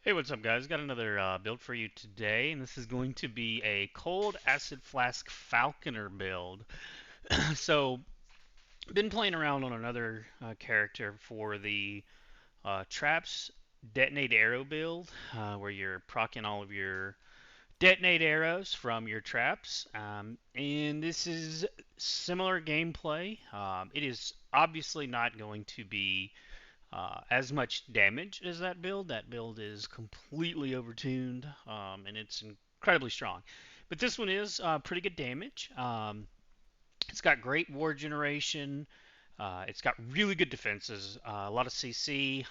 Hey, what's up, guys? Got another build for you today, and this is going to be a cold acid flask Falconer build. So, been playing around on another character for the traps detonate arrow build, where you're proccing all of your detonate arrows from your traps. And this is similar gameplay. It is obviously not going to be as much damage as that build. That build is completely overtuned, and it's incredibly strong. But this one is pretty good damage. It's got great ward generation. It's got really good defenses, a lot of CC.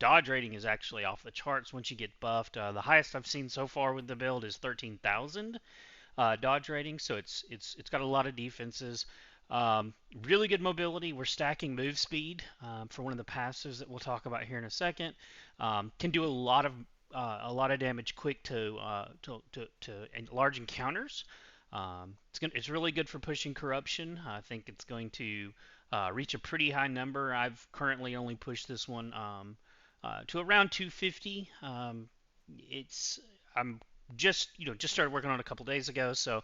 Dodge rating is actually off the charts once you get buffed. The highest I've seen so far with the build is 13,000 dodge rating, so it's got a lot of defenses. Really good mobility. We're stacking move speed for one of the passives that we'll talk about here in a second. Can do a lot of damage quick to large encounters. It's really good for pushing corruption. I think it's going to reach a pretty high number. I've currently only pushed this one to around 250. It's I'm just started working on it a couple days ago, so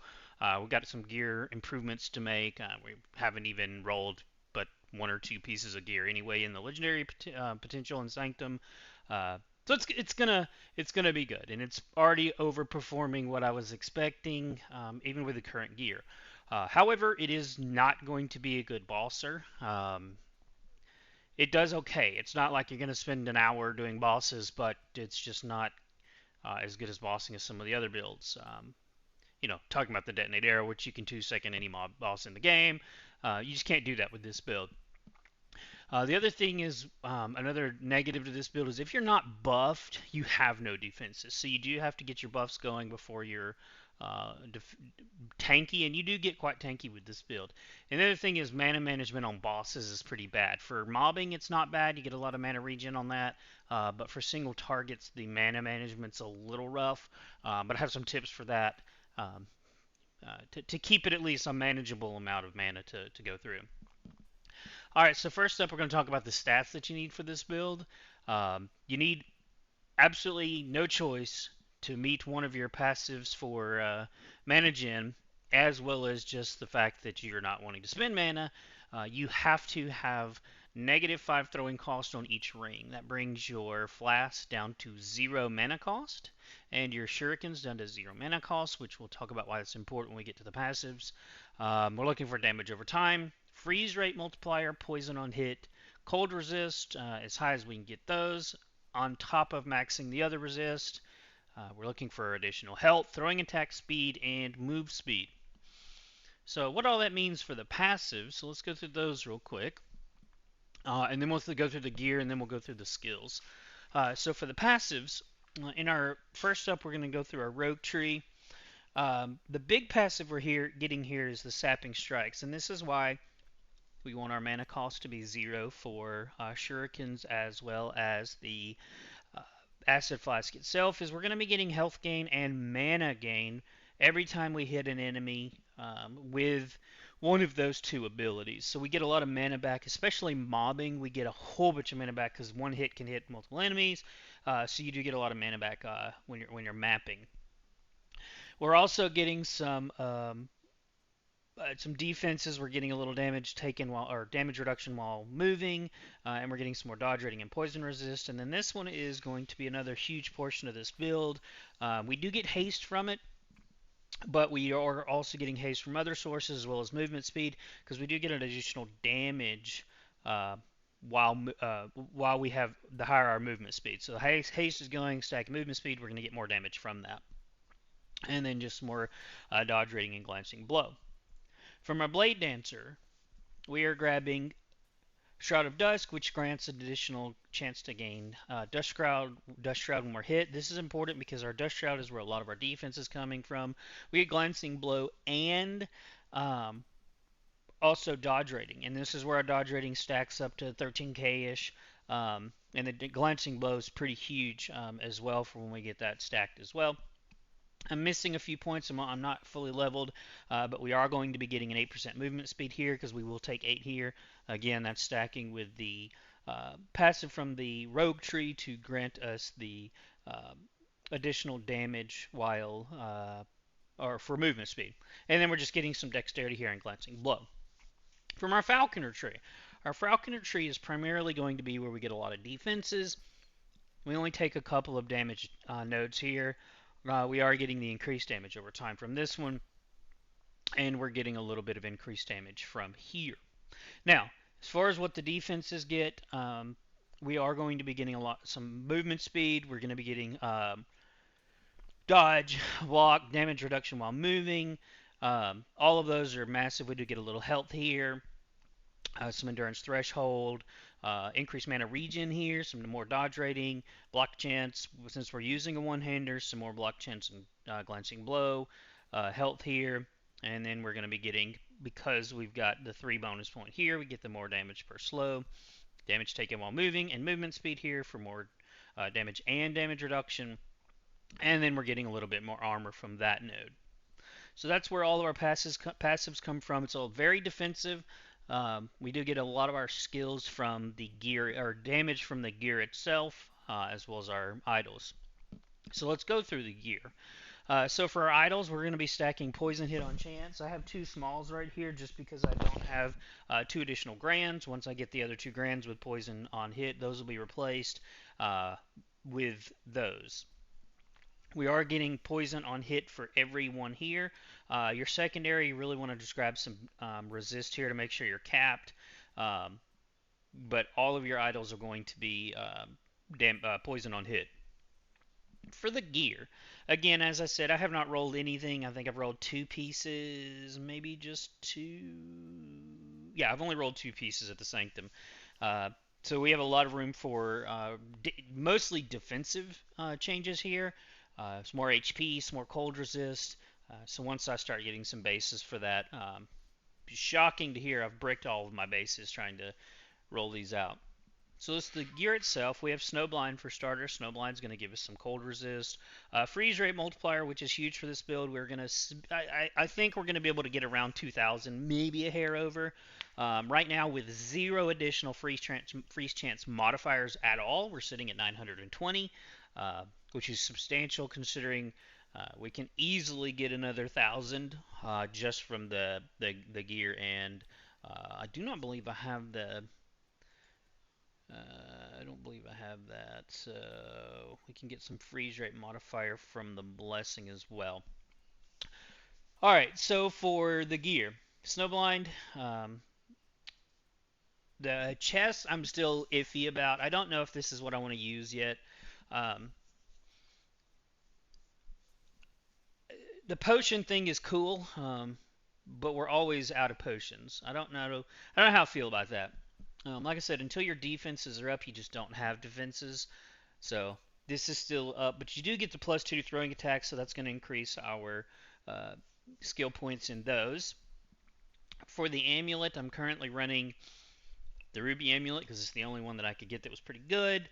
we've got some gear improvements to make. We haven't even rolled but one or two pieces of gear anyway in the legendary potential and sanctum. So it's gonna be good, and it's already overperforming what I was expecting, even with the current gear. However, it is not going to be a good bosser. It does okay. It's not like you're going to spend an hour doing bosses, but it's just not as good as bossing as some of the other builds. Talking about the detonate arrow, which you can 2-second any mob boss in the game. You just can't do that with this build. The other thing is, another negative to this build is if you're not buffed, you have no defenses. So you do have to get your buffs going before you're tanky, and you do get quite tanky with this build. And the other thing is mana management on bosses is pretty bad. For mobbing, it's not bad. You get a lot of mana regen on that. But for single targets, the mana management's a little rough. But I have some tips for that to keep it at least a manageable amount of mana to go through. All right, so first up, we're going to talk about the stats that you need for this build. You need absolutely no choice to meet one of your passives for mana gen, as well as just the fact that you're not wanting to spend mana. You have to have -5 throwing cost on each ring. That brings your Flask down to 0 mana cost, and your Shurikens down to 0 mana cost, which we'll talk about why that's important when we get to the passives. We're looking for damage over time, freeze rate multiplier, poison on hit, cold resist, as high as we can get those, on top of maxing the other resist. We're looking for additional health, throwing attack speed, and move speed. So what all that means for the passives, so let's go through those real quick. And then we'll go through the gear, and then we'll go through the skills. So for the passives, in our first up, we're going to go through our rogue tree. The big passive we're getting here is the sapping strikes, and this is why we want our mana cost to be 0 for shurikens, as well as the acid flask itself, is we're going to be getting health gain and mana gain every time we hit an enemy with one of those two abilities. So we get a lot of mana back, especially mobbing. We get a whole bunch of mana back because one hit can hit multiple enemies. So you do get a lot of mana back when you're mapping. We're also getting some defenses. We're getting a little damage taken or damage reduction while moving, and we're getting some more dodge rating and poison resist. And then this one is going to be another huge portion of this build. We do get haste from it, but we are also getting haste from other sources as well as movement speed, because we do get an additional damage while we have the higher our movement speed. So the haste is going, stack movement speed, we're going to get more damage from that. And then just more dodge rating and glancing blow. From our Blade Dancer, we are grabbing Shroud of Dusk, which grants an additional chance to gain Dust Shroud when we're hit. This is important because our Dust Shroud is where a lot of our defense is coming from. We get Glancing Blow and also Dodge Rating, and this is where our Dodge Rating stacks up to 13k-ish. And the Glancing Blow is pretty huge as well for when we get that stacked as well. I'm missing a few points. I'm not fully leveled, but we are going to be getting an 8% movement speed here because we will take 8 here. Again, that's stacking with the passive from the rogue tree to grant us the uh, additional damage while or for movement speed. And then we're just getting some dexterity here and glancing blow. From our Falconer tree, our Falconer tree is primarily going to be where we get a lot of defenses. We only take a couple of damage nodes here. We are getting the increased damage over time from this one, and we're getting a little bit of increased damage from here. Now, as far as what the defenses get, we are going to be getting some movement speed. We're going to be getting dodge, walk, damage reduction while moving. All of those are massive. We do get a little health here, some endurance threshold, increased mana regen here, some more dodge rating, block chance. Since we're using a one-hander, some more block chance and glancing blow, health here, and then we're going to be getting, because we've got the 3 bonus point here, we get the more damage per slow, damage taken while moving, and movement speed here for more damage and damage reduction. And then we're getting a little bit more armor from that node. So that's where all of our passives come from. It's all very defensive. We do get a lot of our skills from the gear, or damage from the gear itself, as well as our idols. So let's go through the gear. So for our idols, we're going to be stacking poison hit on chance. I have 2 smalls right here just because I don't have 2 additional grands. Once I get the other 2 grands with poison on hit, those will be replaced with those. We are getting poison on hit for every one here. Your secondary, you really want to just grab some resist here to make sure you're capped. But all of your idols are going to be poison on hit. For the gear, again, as I said, I have not rolled anything. I think I've rolled 2 pieces, maybe just 2. Yeah, I've only rolled 2 pieces at the Sanctum. So we have a lot of room for mostly defensive changes here. Some more HP, some more cold resist. So once I start getting some bases for that, shocking to hear I've bricked all of my bases trying to roll these out. So it's the gear itself. We have Snowblind for starters. Snowblind is going to give us some cold resist. Freeze rate multiplier, which is huge for this build. We're going to, I think we're going to be able to get around 2,000, maybe a hair over. Right now, with 0 additional freeze chance modifiers at all, we're sitting at 920, which is substantial considering we can easily get another 1,000 just from the gear. And I do not believe I have the. I don't believe I have that, so we can get some freeze rate modifier from the blessing as well. Alright, so for the gear, Snowblind, the chest I'm still iffy about. I don't know if this is what I want to use yet. The potion thing is cool, but we're always out of potions. I don't know how I feel about that. Like I said, until your defenses are up, you just don't have defenses. So this is still up, but you do get the +2 throwing attack, so that's going to increase our skill points in those. For the amulet, I'm currently running the ruby amulet because it's the only one that I could get that was pretty good.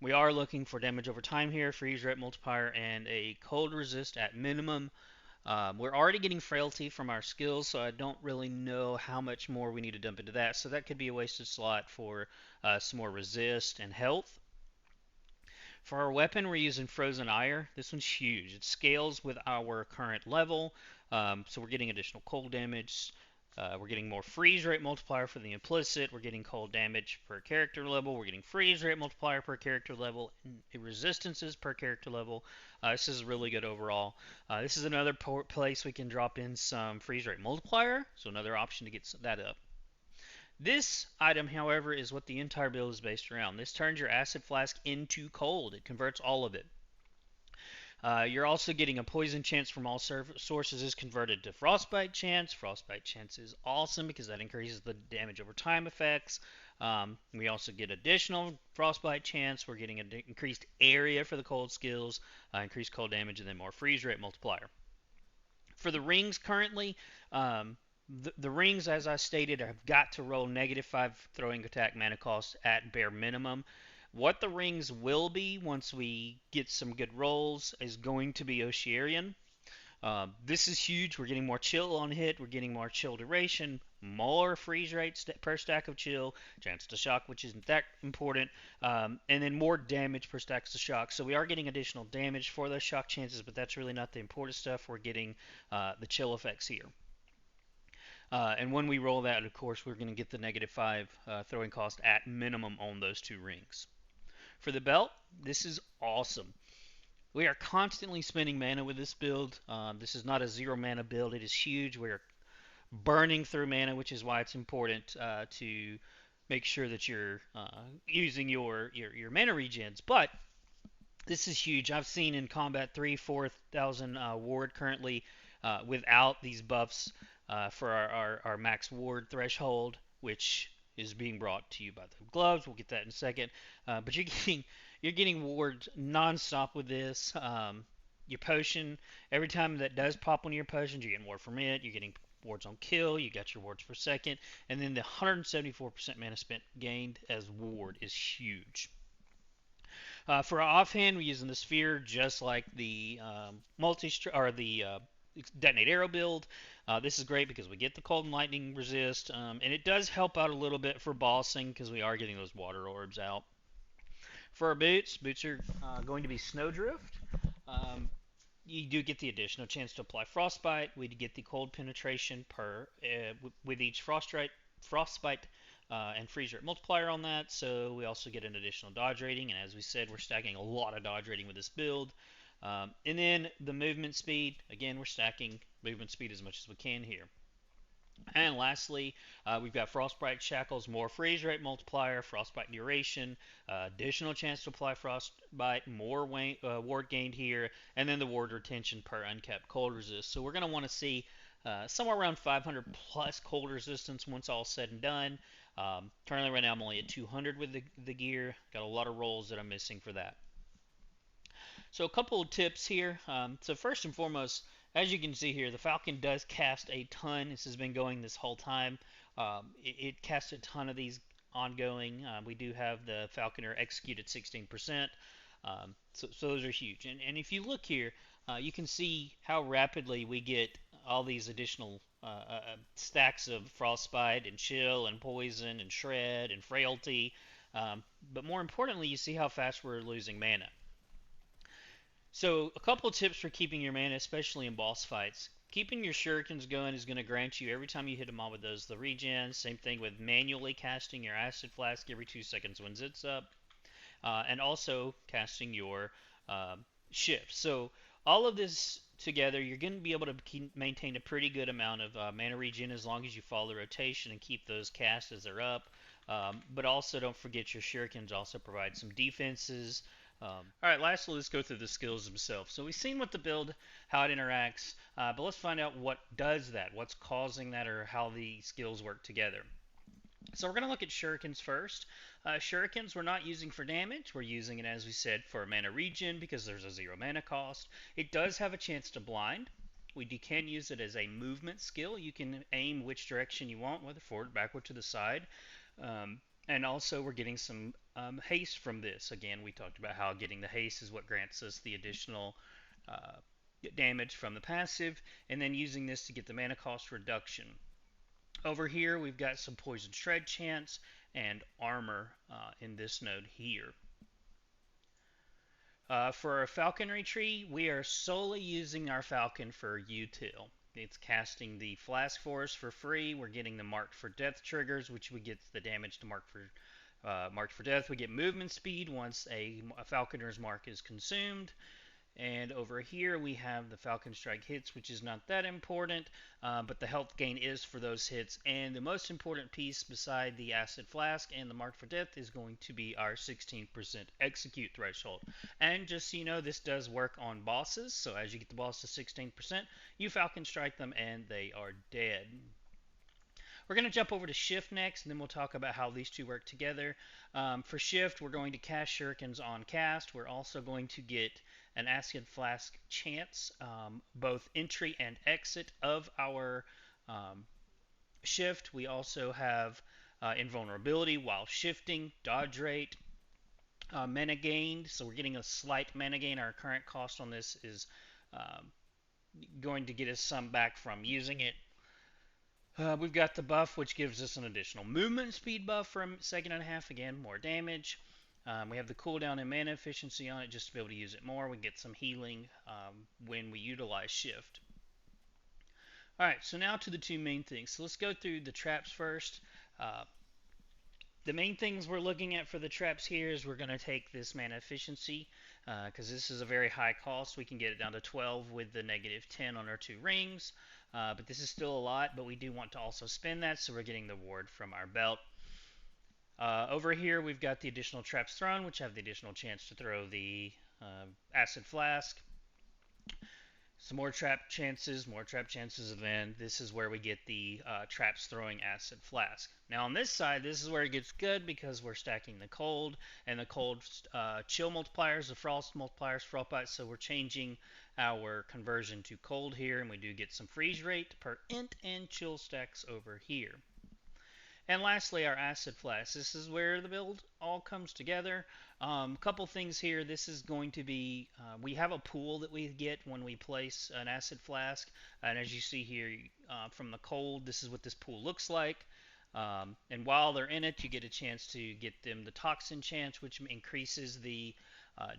We are looking for damage over time here, freeze rate multiplier, and a cold resist at minimum. We're already getting frailty from our skills, so I don't really know how much more we need to dump into that. So that could be a wasted slot for some more resist and health. For our weapon, we're using Frozen Ire. This one's huge. It scales with our current level, so we're getting additional cold damage. We're getting more freeze rate multiplier for the implicit. We're getting cold damage per character level. We're getting freeze rate multiplier per character level. And resistances per character level. This is really good overall. This is another place we can drop in some freeze rate multiplier. So another option to get that up. This item, however, is what the entire build is based around. This turns your acid flask into cold. It converts all of it. You're also getting a poison chance from all sources is converted to frostbite chance. Frostbite chance is awesome because that increases the damage over time effects. We also get additional frostbite chance. We're getting an increased area for the cold skills, increased cold damage, and then more freeze rate multiplier. For the rings currently, the rings, as I stated, have got to roll -5 throwing attack mana cost at bare minimum. What the rings will be once we get some good rolls is going to be Ocearian. This is huge. We're getting more chill on hit. We're getting more chill duration, more freeze rates per stack of chill, chance to shock, which isn't that important, and then more damage per stack to shock. So we are getting additional damage for those shock chances, but that's really not the important stuff. We're getting the chill effects here. And when we roll that, of course, we're going to get the -5 throwing cost at minimum on those two rings. For the belt, this is awesome. We are constantly spending mana with this build. This is not a zero mana build. It is huge. We're burning through mana, which is why it's important to make sure that you're using your mana regens. But this is huge. I've seen in combat 3,000-4,000 ward currently without these buffs for our max ward threshold, which is being brought to you by the gloves. We'll get that in a second. But you're getting wards non-stop with this. Your potion, every time that does pop one of your potions, you're getting ward from it. You're getting wards on kill. You got your wards per second, and then the 174% mana spent gained as ward is huge. For our offhand, we're using the sphere just like the multi or the detonate arrow build. This is great because we get the cold and lightning resist, and it does help out a little bit for bossing because we are getting those water orbs out. For our boots are going to be Snowdrift. You do get the additional chance to apply Frostbite. We get the cold penetration per with each Frostbite and freeze rate multiplier on that. So we also get an additional dodge rating. And as we said, we're stacking a lot of dodge rating with this build. And then the movement speed. Again, we're stacking movement speed as much as we can here. And lastly, we've got Frostbite Shackles, more freeze rate multiplier, Frostbite duration, additional chance to apply Frostbite, more ward gained here, and then the ward retention per uncapped cold resist. So we're going to want to see somewhere around 500 plus cold resistance once all said and done. Currently right now I'm only at 200 with the gear. Got a lot of rolls that I'm missing for that. So a couple of tips here. So first and foremost, as you can see here, the Falcon does cast a ton. This has been going this whole time. It casts a ton of these ongoing. We do have the Falconer execute at 16%. So those are huge. And if you look here, you can see how rapidly we get all these additional stacks of Frostbite and Chill and Poison and Shred and Frailty. But more importantly, you see how fast we're losing mana. So a couple of tips for keeping your mana, especially in boss fights. Keeping your shurikens going is going to grant you, every time you hit them all with those, the regen. Same thing with manually casting your acid flask every 2 seconds when it's up. And also casting your shift. So all of this together, you're going to be able to maintain a pretty good amount of mana regen as long as you follow the rotation and keep those casts as they're up. But also don't forget your shurikens also provide some defenses. Alright, lastly, let's go through the skills themselves. So we've seen what the build, how it interacts, but let's find out what does that, what's causing that, or how the skills work together. So we're going to look at shurikens first. Shurikens we're not using for damage. We're using it, as we said, for mana regen because there's a 0 mana cost. It does have a chance to blind. We can use it as a movement skill. You can aim which direction you want, whether forward, backward, to the side. And also we're getting some haste from this. Again, we talked about how getting the haste is what grants us the additional damage from the passive, and then using this to get the mana cost reduction. Over here we've got some poison shred chance and armor in this node here. For our falconry tree, we are solely using our falcon for util. It's casting the Flask for us for free. We're getting the marked for death triggers, which we get the damage to marked for death. We get movement speed once a Falconer's mark is consumed. And over here we have the Falcon Strike hits, which is not that important, but the health gain is for those hits. And the most important piece beside the Acid Flask and the Mark for Death is going to be our 16% execute threshold. And just so you know, this does work on bosses, so as you get the boss to 16%, you Falcon Strike them and they are dead. We're going to jump over to Shift next, and then we'll talk about how these two work together. For Shift, we're going to cast Shurikens on cast. We're also going to get an Acid Flask chance, both entry and exit of our Shift. We also have invulnerability while shifting, dodge rate, mana gained. So we're getting a slight mana gain. Our current cost on this is going to get us some back from using it. We've got the buff, which gives us an additional movement speed buff for a second and a half. Again, more damage. We have the cooldown and mana efficiency on it just to be able to use it more. We get some healing when we utilize shift. Alright, so now to the two main things. So let's go through the traps first. Uh, the main things we're looking at for the traps here is we're going to take this mana efficiency because this is a very high cost. We can get it down to 12 with the negative 10 on our two rings, but this is still a lot, but we do want to also spend that, so we're getting the reward from our belt. Over here we've got the additional traps thrown, which have the additional chance to throw the acid flask. Some more trap chances, and then this is where we get the traps throwing acid flask. Now on this side, this is where it gets good because we're stacking the cold, and the cold chill multipliers, the frost multipliers, frostbite, so we're changing our conversion to cold here, and we do get some freeze rate per int and chill stacks over here. And lastly, our acid flask. This is where the build all comes together. Couple things here. This is going to be, we have a pool that we get when we place an acid flask. And as you see here from the cold, this is what this pool looks like. And while they're in it, you get a chance to get them the toxin chance, which increases the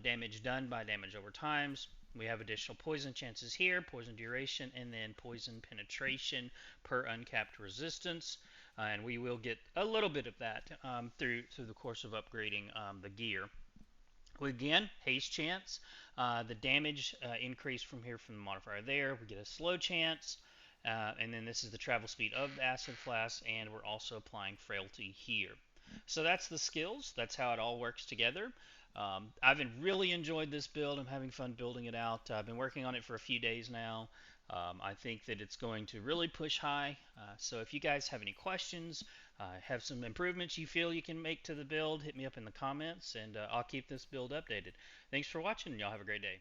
damage done by damage over times. We have additional poison chances here, poison duration, and then poison penetration per uncapped resistance. And we will get a little bit of that through the course of upgrading the gear. Again, haste chance, the damage increase from here from the modifier there. We get a slow chance, and then this is the travel speed of the acid flask, and we're also applying frailty here. So that's the skills. That's how it all works together. I've really enjoyed this build. I'm having fun building it out. I've been working on it for a few days now. I think that it's going to really push high. So if you guys have any questions, have some improvements you feel you can make to the build, hit me up in the comments, and I'll keep this build updated. Thanks for watching, and y'all have a great day.